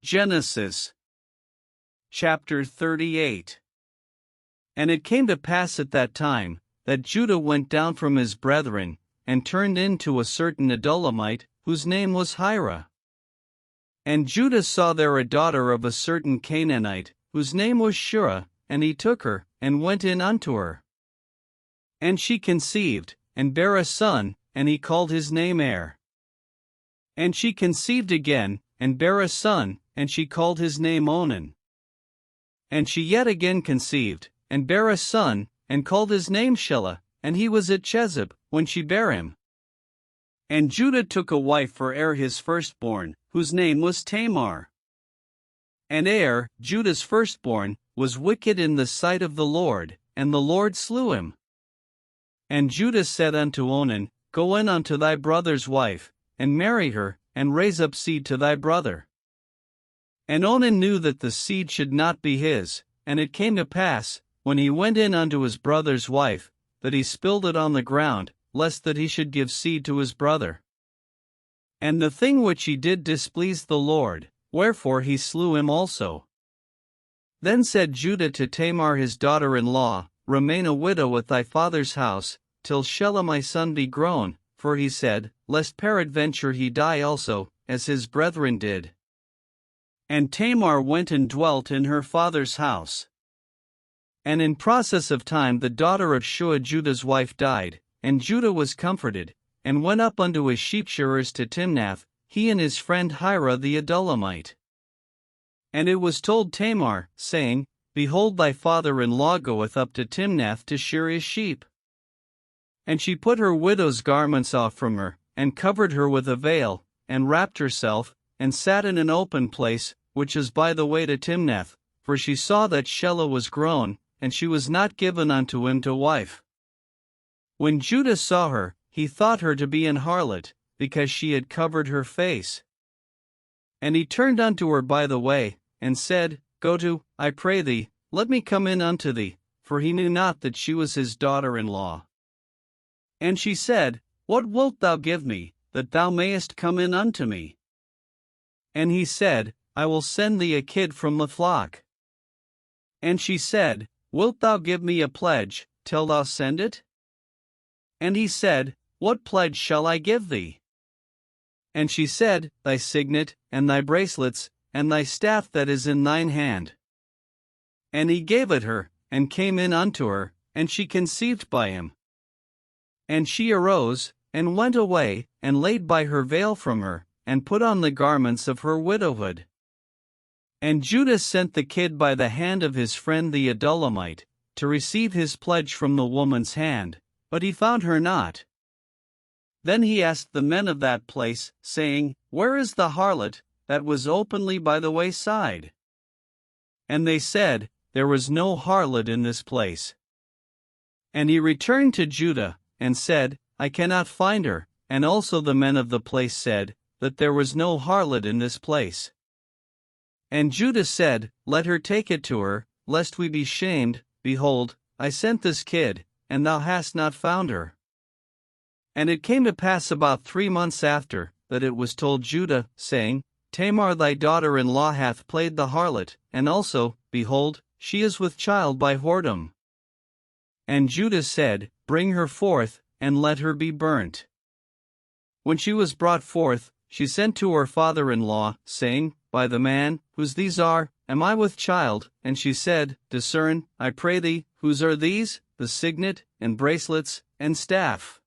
Genesis chapter 38. And it came to pass at that time, that Judah went down from his brethren, and turned into a certain Adulamite, whose name was Hira. And Judah saw there a daughter of a certain Canaanite, whose name was Shurah, and he took her, and went in unto her. And she conceived, and bare a son, and he called his name Er. And she conceived again, and bare a son, and she called his name Onan. And she yet again conceived, and bare a son, and called his name Shelah, and he was at Chezib, when she bare him. And Judah took a wife for Er his firstborn, whose name was Tamar. And Er, Judah's firstborn, was wicked in the sight of the Lord, and the Lord slew him. And Judah said unto Onan, Go in unto thy brother's wife, and marry her, and raise up seed to thy brother. And Onan knew that the seed should not be his, and it came to pass, when he went in unto his brother's wife, that he spilled it on the ground, lest that he should give seed to his brother. And the thing which he did displeased the Lord, wherefore he slew him also. Then said Judah to Tamar his daughter-in-law, Remain a widow at thy father's house, till Shelah my son be grown, for he said, Lest peradventure he die also, as his brethren did. And Tamar went and dwelt in her father's house. And in process of time the daughter of Shua Judah's wife died, and Judah was comforted, and went up unto his sheepshearers to Timnath, he and his friend Hira the Adulamite. And it was told Tamar, saying, Behold, thy father-in-law goeth up to Timnath to shear his sheep. And she put her widow's garments off from her, and covered her with a veil, and wrapped herself, and sat in an open place, which is by the way to Timnath, for she saw that Shelah was grown, and she was not given unto him to wife. When Judah saw her, he thought her to be an harlot, because she had covered her face. And he turned unto her by the way, and said, Go to, I pray thee, let me come in unto thee, for he knew not that she was his daughter-in-law. And she said, What wilt thou give me, that thou mayest come in unto me? And he said, I will send thee a kid from the flock. And she said, Wilt thou give me a pledge, till thou send it? And he said, What pledge shall I give thee? And she said, Thy signet, and thy bracelets, and thy staff that is in thine hand. And he gave it her, and came in unto her, and she conceived by him. And she arose, and went away, and laid by her veil from her, and put on the garments of her widowhood. And Judah sent the kid by the hand of his friend the Adulamite, to receive his pledge from the woman's hand, but he found her not. Then he asked the men of that place, saying, Where is the harlot, that was openly by the wayside? And they said, There was no harlot in this place. And he returned to Judah, and said, I cannot find her, and also the men of the place said, that there was no harlot in this place. And Judah said, Let her take it to her, lest we be shamed. Behold, I sent this kid, and thou hast not found her. And it came to pass about 3 months after, that it was told Judah, saying, Tamar thy daughter-in-law hath played the harlot, and also, behold, she is with child by whoredom. And Judah said, Bring her forth, and let her be burnt. When she was brought forth, she sent to her father-in-law, saying, By the man, whose these are, am I with child? And she said, Discern, I pray thee, whose are these, the signet, and bracelets, and staff.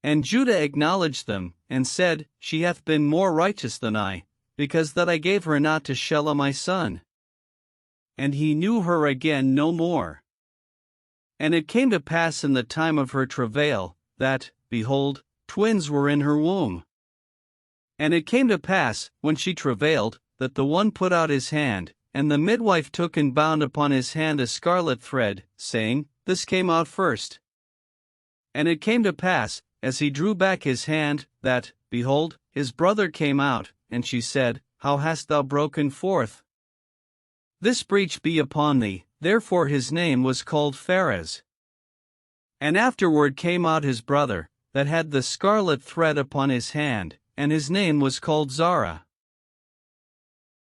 And Judah acknowledged them, and said, She hath been more righteous than I, because that I gave her not to Shelah my son. And he knew her again no more. And it came to pass in the time of her travail, that, behold, twins were in her womb. And it came to pass, when she travailed, that the one put out his hand, and the midwife took and bound upon his hand a scarlet thread, saying, This came out first. And it came to pass, as he drew back his hand, that, behold, his brother came out, and she said, How hast thou broken forth? This breach be upon thee. Therefore his name was called Pharez. And afterward came out his brother, that had the scarlet thread upon his hand, and his name was called Zara.